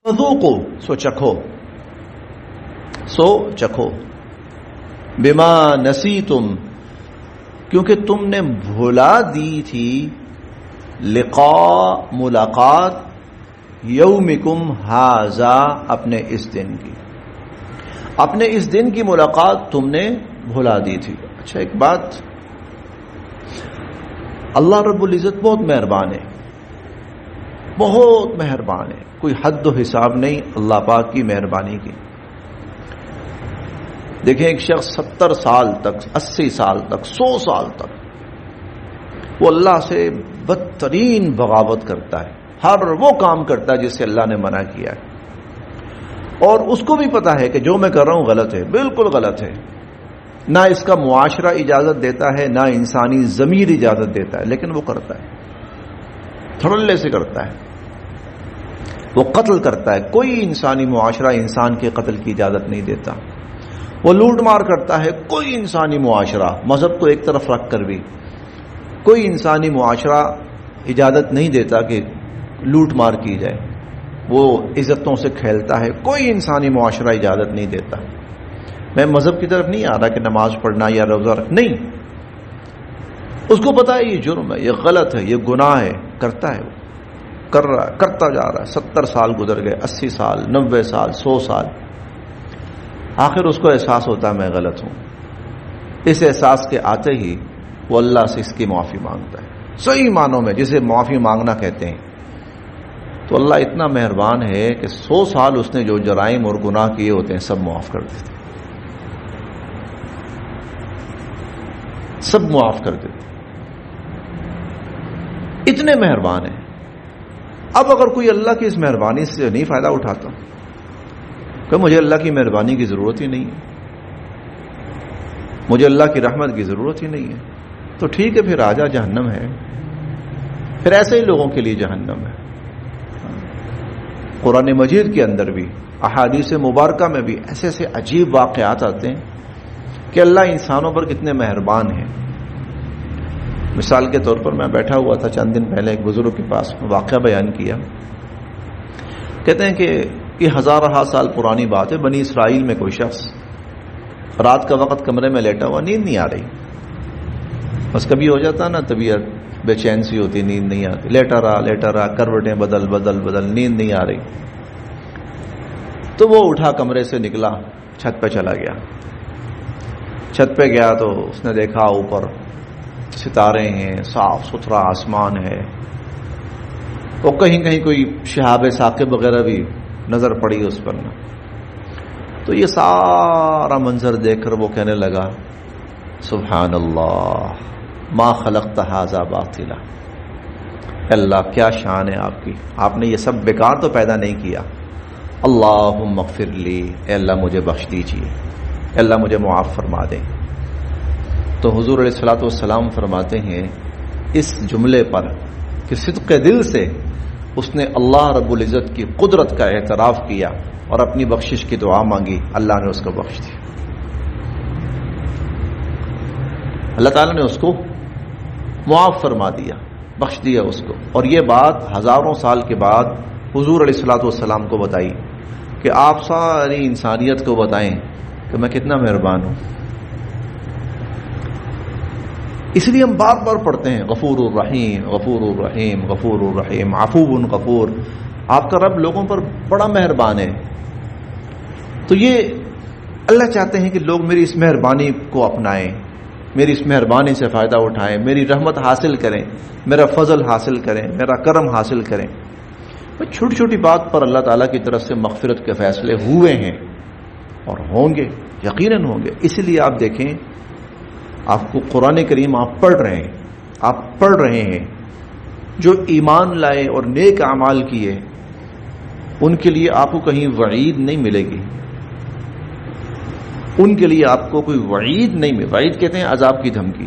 فذوقوا سو چکھو بما نسیتم کیونکہ تم نے بھلا دی تھی لقاء ملاقات یومکم ھذا اپنے اس دن کی، اپنے اس دن کی ملاقات تم نے بھلا دی تھی۔ اچھا ایک بات، اللہ رب العزت بہت مہربان ہے، بہت مہربان ہے، کوئی حد و حساب نہیں اللہ پاک کی مہربانی کی۔ دیکھیں ایک شخص 70 سال تک، 80 سال تک، 100 سال تک وہ اللہ سے بدترین بغاوت کرتا ہے، ہر وہ کام کرتا ہے جس سے اللہ نے منع کیا ہے، اور اس کو بھی پتا ہے کہ جو میں کر رہا ہوں غلط ہے، بالکل غلط ہے، نہ اس کا معاشرہ اجازت دیتا ہے نہ انسانی ضمیر اجازت دیتا ہے، لیکن وہ کرتا ہے، دھڑلے سے کرتا ہے، وہ قتل کرتا ہے، کوئی انسانی معاشرہ انسان کے قتل کی اجازت نہیں دیتا، وہ لوٹ مار کرتا ہے، کوئی انسانی معاشرہ مذہب کو ایک طرف رکھ کر بھی کوئی انسانی معاشرہ اجازت نہیں دیتا کہ لوٹ مار کی جائے، وہ عزتوں سے کھیلتا ہے، کوئی انسانی معاشرہ اجازت نہیں دیتا۔ میں مذہب کی طرف نہیں آ رہا کہ نماز پڑھنا یا روزہ رکھنا، نہیں، اس کو پتا ہے یہ جرم ہے، یہ غلط ہے، یہ گناہ ہے، کرتا ہے، وہ کر رہا ہے، کرتا جا رہا ہے، 70 سال گزر گئے، 80 سال، 90 سال، 100 سال، آخر اس کو احساس ہوتا ہے میں غلط ہوں۔ اس احساس کے آتے ہی وہ اللہ سے اس کی معافی مانگتا ہے، صحیح معنوں میں جسے معافی مانگنا کہتے ہیں۔ تو اللہ اتنا مہربان ہے کہ 100 سال اس نے جو جرائم اور گناہ کیے ہوتے ہیں سب معاف کر دیتے، سب معاف کر دیتے، اتنے مہربان ہیں۔ اب اگر کوئی اللہ کی اس مہربانی سے نہیں فائدہ اٹھاتا کہ مجھے اللہ کی مہربانی کی ضرورت ہی نہیں ہے، مجھے اللہ کی رحمت کی ضرورت ہی نہیں ہے، تو ٹھیک ہے، پھر آجا، جہنم ہے، پھر ایسے ہی لوگوں کے لیے جہنم ہے۔ قرآن مجید کے اندر بھی، احادیث مبارکہ میں بھی ایسے ایسے عجیب واقعات آتے ہیں کہ اللہ انسانوں پر کتنے مہربان ہیں۔ مثال کے طور پر میں بیٹھا ہوا تھا چند دن پہلے ایک بزرگ کے پاس، واقعہ بیان کیا، کہتے ہیں کہ یہ ہزارہ سال پرانی بات ہے، بنی اسرائیل میں کوئی شخص رات کا وقت کمرے میں لیٹا ہوا، نیند نہیں آ رہی، بس کبھی ہو جاتا نا طبیعت بے چین سی ہوتی، نیند نہیں آتی، لیٹا رہا، کروٹیں بدل، نیند نہیں آ رہی، تو وہ اٹھا، کمرے سے نکلا، چھت پہ چلا گیا۔ چھت پہ گیا تو اس نے دیکھا اوپر ستارے ہیں، صاف ستھرا آسمان ہے، اور کہیں کہیں کوئی شہاب ثاقب وغیرہ بھی نظر پڑی اس پر نا۔ تو یہ سارا منظر دیکھ کر وہ کہنے لگا سبحان اللہ ما خلقت ھذا باطلا، اللہ کیا شان ہے آپ کی، آپ نے یہ سب بیکار تو پیدا نہیں کیا، اللہم اغفر لی، اے اللہ مجھے بخش دیجیے، اے اللہ مجھے معاف فرما دیں۔ تو حضور علیہ الصلوۃ والسلام فرماتے ہیں اس جملے پر کہ صدق دل سے اس نے اللہ رب العزت کی قدرت کا اعتراف کیا اور اپنی بخشش کی دعا مانگی، اللہ نے اس کو بخش دیا، اللہ تعالیٰ نے اس کو معاف فرما دیا، بخش دیا اس کو۔ اور یہ بات ہزاروں سال کے بعد حضور علیہ الصلوۃ والسلام کو بتائی کہ آپ ساری انسانیت کو بتائیں کہ میں کتنا مہربان ہوں۔ اس لیے ہم بار بار پڑھتے ہیں غفور الرحیم، غفور الرحیم، غفور الرحیم، عفو غفور، آپ کا رب لوگوں پر بڑا مہربان ہے۔ تو یہ اللہ چاہتے ہیں کہ لوگ میری اس مہربانی کو اپنائیں، میری اس مہربانی سے فائدہ اٹھائیں، میری رحمت حاصل کریں، میرا فضل حاصل کریں، میرا کرم حاصل کریں۔ چھوٹی چھوٹی بات پر اللہ تعالیٰ کی طرف سے مغفرت کے فیصلے ہوئے ہیں اور ہوں گے، یقیناً ہوں گے۔ اسی لیے آپ دیکھیں، آپ کو قرآن کریم آپ پڑھ رہے ہیں، جو ایمان لائے اور نیک اعمال کیے ان کے لیے آپ کو کہیں وعید نہیں ملے گی، ان کے لیے آپ کو کوئی وعید نہیں ملے، وعید کہتے ہیں عذاب کی دھمکی۔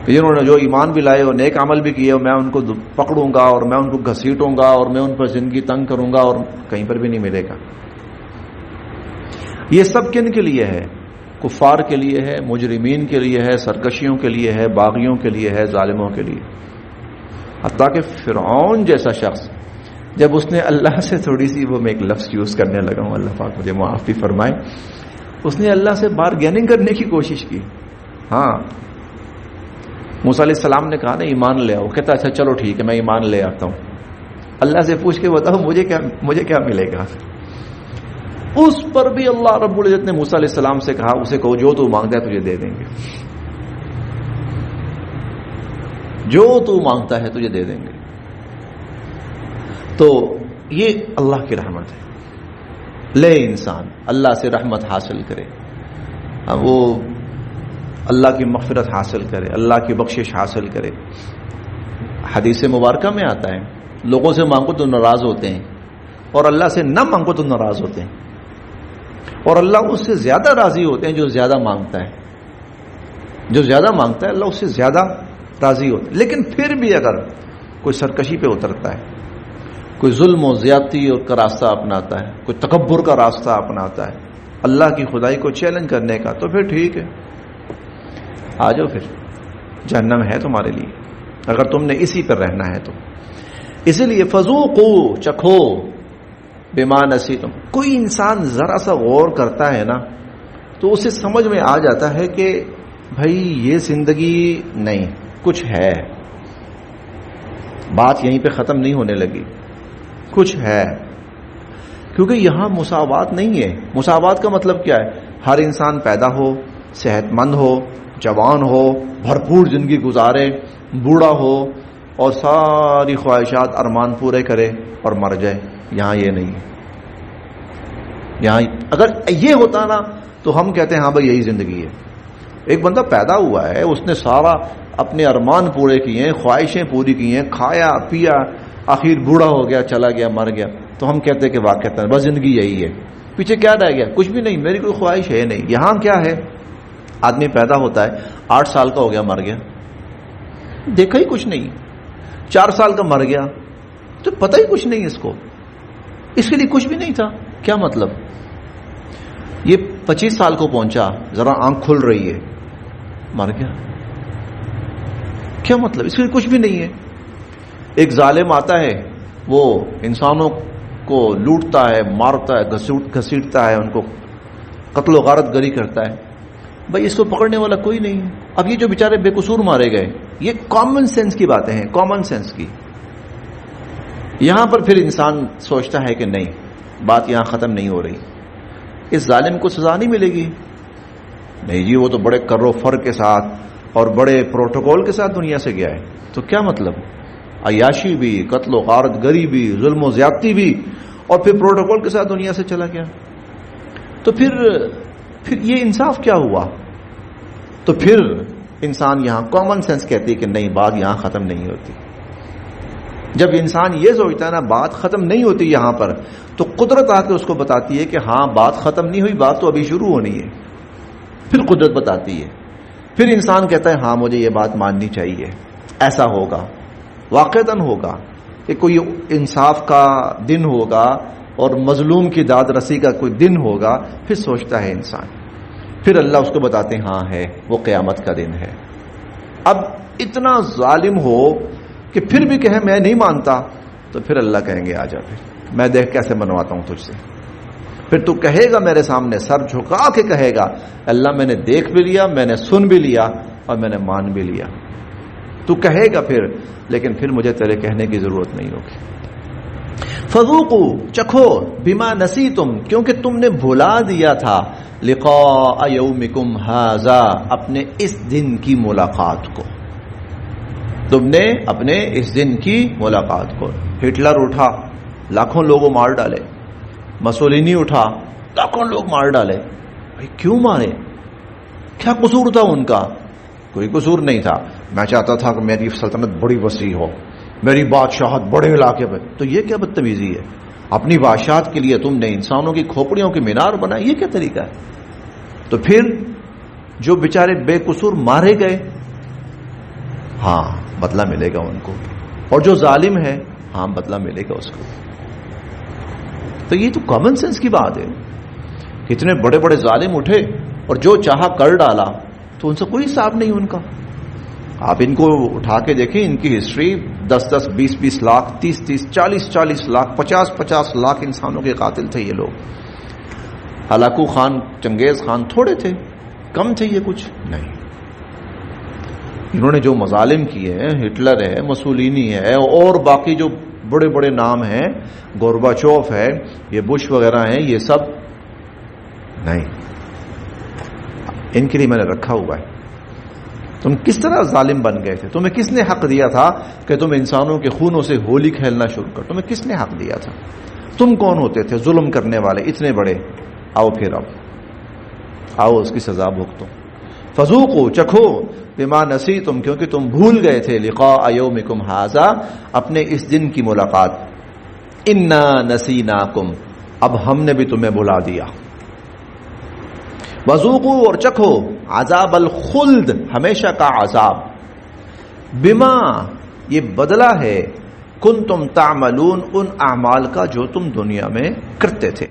جنہوں نے جو ایمان بھی لائے اور نیک عمل بھی کیے، میں ان کو پکڑوں گا اور میں ان کو گھسیٹوں گا اور میں ان پر زندگی تنگ کروں گا، اور کہیں پر بھی نہیں ملے گا۔ یہ سب کن کے لیے ہے؟ کفار کے لیے ہے، مجرمین کے لیے ہے، سرکشیوں کے لیے ہے، باغیوں کے لیے ہے، ظالموں کے لیے۔ حتیٰ کہ فرعون جیسا شخص جب اس نے اللہ سے تھوڑی سی، وہ میں ایک لفظ یوز کرنے لگا ہوں، اللہ پاک مجھے معاف بھی فرمائے، اس نے اللہ سے بارگیننگ کرنے کی کوشش کی. ہاں، موسیٰ علیہ السلام نے کہا نا ایمان لے آؤ، کہتا اچھا چلو ٹھیک ہے میں ایمان لے آتا ہوں. اللہ سے پوچھ کے بتاؤ مجھے کیا ملے گا؟ اس پر بھی اللہ رب العزت نے موسیٰ علیہ السلام سے کہا اسے کہو جو تو مانگتا ہے تجھے دے دیں گے، جو تو مانگتا ہے تجھے دے دیں گے. تو یہ اللہ کی رحمت ہے. لے انسان اللہ سے رحمت حاصل کرے، وہ اللہ کی مغفرت حاصل کرے، اللہ کی بخشش حاصل کرے. حدیث مبارکہ میں آتا ہے لوگوں سے مانگو تو ناراض ہوتے ہیں، اور اللہ سے نہ مانگو تو ناراض ہوتے ہیں، اور اللہ اس سے زیادہ راضی ہوتے ہیں جو زیادہ مانگتا ہے. جو زیادہ مانگتا ہے اللہ اس سے زیادہ راضی ہوتا ہے. لیکن پھر بھی اگر کوئی سرکشی پہ اترتا ہے، کوئی ظلم و زیادتی کا راستہ اپناتا ہے، کوئی تکبر کا راستہ اپناتا ہے، اللہ کی خدائی کو چیلنج کرنے کا، تو پھر ٹھیک ہے، آ جاؤ، پھر جہنم ہے تمہارے لیے اگر تم نے اسی پر رہنا ہے تو. اسی لیے فذوقوا، چکھو، بما نسیتم. کوئی انسان ذرا سا غور کرتا ہے نا تو اسے سمجھ میں آ جاتا ہے کہ بھائی یہ زندگی نہیں، کچھ ہے، بات یہیں پہ ختم نہیں ہونے لگی، کچھ ہے. کیونکہ یہاں مساوات نہیں ہے. مساوات کا مطلب کیا ہے؟ ہر انسان پیدا ہو، صحت مند ہو، جوان ہو، بھرپور زندگی گزارے، بوڑھا ہو اور ساری خواہشات ارمان پورے کرے اور مر جائے. یہاں یہ نہیں ہے. یہاں اگر یہ ہوتا نا تو ہم کہتے ہیں ہاں بھائی یہی زندگی ہے. ایک بندہ پیدا ہوا ہے، اس نے سارا اپنے ارمان پورے کیے ہیں، خواہشیں پوری کی ہیں، کھایا پیا، آخر بوڑھا ہو گیا، چلا گیا، مر گیا، تو ہم کہتے ہیں کہ واقعہ بس زندگی یہی ہے، پیچھے کیا رہ گیا؟ کچھ بھی نہیں، میری کوئی خواہش ہے نہیں. یہاں کیا ہے؟ آدمی پیدا ہوتا ہے، 8 سال کا ہو گیا مر گیا، دیکھا ہی کچھ نہیں. 4 سال کا مر گیا تو پتہ ہی کچھ نہیں اس کو، اس کے لیے کچھ بھی نہیں تھا. کیا مطلب؟ یہ 25 سال کو پہنچا، ذرا آنکھ کھل رہی ہے، مر گیا. کیا مطلب؟ اس کے لیے کچھ بھی نہیں ہے. ایک ظالم آتا ہے، وہ انسانوں کو لوٹتا ہے، مارتا ہے، گھسیٹتا ہے، ان کو قتل و غارت گری کرتا ہے. بھائی اس کو پکڑنے والا کوئی نہیں ہے. اب یہ جو بیچارے بے قصور مارے گئے، یہ کامن سینس کی باتیں ہیں، کامن سینس کی. یہاں پر پھر انسان سوچتا ہے کہ نہیں، بات یہاں ختم نہیں ہو رہی، اس ظالم کو سزا نہیں ملے گی. نہیں جی، وہ تو بڑے کر و فر کے ساتھ اور بڑے پروٹوکول کے ساتھ دنیا سے گیا ہے. تو کیا مطلب؟ عیاشی بھی، قتل و غارت گری بھی، ظلم و زیادتی بھی، اور پھر پروٹوکول کے ساتھ دنیا سے چلا گیا. تو پھر یہ انصاف کیا ہوا؟ تو پھر انسان یہاں کامن سینس کہتی ہے کہ نہیں، بات یہاں ختم نہیں ہوتی. جب انسان یہ سوچتا ہے نا بات ختم نہیں ہوتی یہاں پر، تو قدرت آ کے اس کو بتاتی ہے کہ ہاں بات ختم نہیں ہوئی، بات تو ابھی شروع ہونی ہے. پھر قدرت بتاتی ہے، پھر انسان کہتا ہے ہاں مجھے یہ بات ماننی چاہیے، ایسا ہوگا، واقعتاً ہوگا کہ کوئی انصاف کا دن ہوگا اور مظلوم کی داد رسی کا کوئی دن ہوگا. پھر سوچتا ہے انسان، پھر اللہ اس کو بتاتے ہیں ہاں ہے، وہ قیامت کا دن ہے. اب اتنا ظالم ہو کہ پھر بھی کہے میں نہیں مانتا، تو پھر اللہ کہیں گے آ جا، پھر میں دیکھ کیسے منواتا ہوں تجھ سے. پھر تو کہے گا میرے سامنے، سر جھکا کے کہے گا اللہ میں نے دیکھ بھی لیا، میں نے سن بھی لیا، اور میں نے مان بھی لیا. تو کہے گا پھر، لیکن پھر مجھے تیرے کہنے کی ضرورت نہیں ہوگی. فذوقوا، چکھو، بما نسیتم، کیونکہ تم نے بھلا دیا تھا، لقاء یومکم ھذا، اپنے اس دن کی ملاقات کو. تم نے اپنے اس دن کی ملاقات کو. ہٹلر اٹھا، لاکھوں لوگوں مار ڈالے. مسولینی اٹھا، لاکھوں لوگ مار ڈالے. بھائی کیوں مارے؟ کیا قصور تھا ان کا؟ کوئی قصور نہیں تھا. میں چاہتا تھا کہ میری سلطنت بڑی وسیع ہو، میری بادشاہت بڑے علاقے پہ. تو یہ کیا بدتمیزی ہے؟ اپنی بادشاہت کے لیے تم نے انسانوں کی کھوپڑیوں کی مینار بنائی، یہ کیا طریقہ ہے؟ تو پھر جو بیچارے بے قصور مارے گئے، ہاں بدلہ ملے گا ان کو، اور جو ظالم ہے ہاں بدلہ ملے گا اس کو. تو یہ تو کامن سینس کی بات ہے. کتنے بڑے بڑے ظالم اٹھے اور جو چاہا کر ڈالا، تو ان سے کوئی حساب نہیں ان کا. آپ ان کو اٹھا کے دیکھیں، ان کی ہسٹری 10-10, 20-20 لاکھ, 30-30, 40-40 لاکھ, 50-50 لاکھ انسانوں کے قاتل تھے یہ لوگ. ہلاکو خان, چنگیز خان تھوڑے تھے, کم تھے یہ کچھ نہیں. انہوں نے جو مظالم کیے ہیں, ہٹلر ہے, مسولینی ہے, اور باقی جو بڑے بڑے نام ہیں, گورباچوف ہے, یہ بش وغیرہ ہیں, یہ سب نہیں. ان کے لیے میں نے رکھا ہوا ہے. تم کس طرح ظالم بن گئے تھے؟ تمہیں کس نے حق دیا تھا کہ تم انسانوں کے خونوں سے ہولی کھیلنا شروع کر؟ تمہیں کس نے حق دیا تھا؟ تم کون ہوتے تھے ظلم کرنے والے اتنے بڑے؟ آؤ پھر آؤ اس کی سزا بھگتو. فذوقوا, چکھو, بما نسیتم, کیونکہ تم بھول گئے تھے, لقاء یومکم ھذا, اپنے اس دن کی ملاقات. انا نسیناکم, اب ہم نے بھی تمہیں بھلا دیا. وذوقوا, اور چکھو, عذاب الخلد, ہمیشہ کا عذاب. بما, یہ بدلہ ہے, کنتم تعملون, ان اعمال کا جو تم دنیا میں کرتے تھے.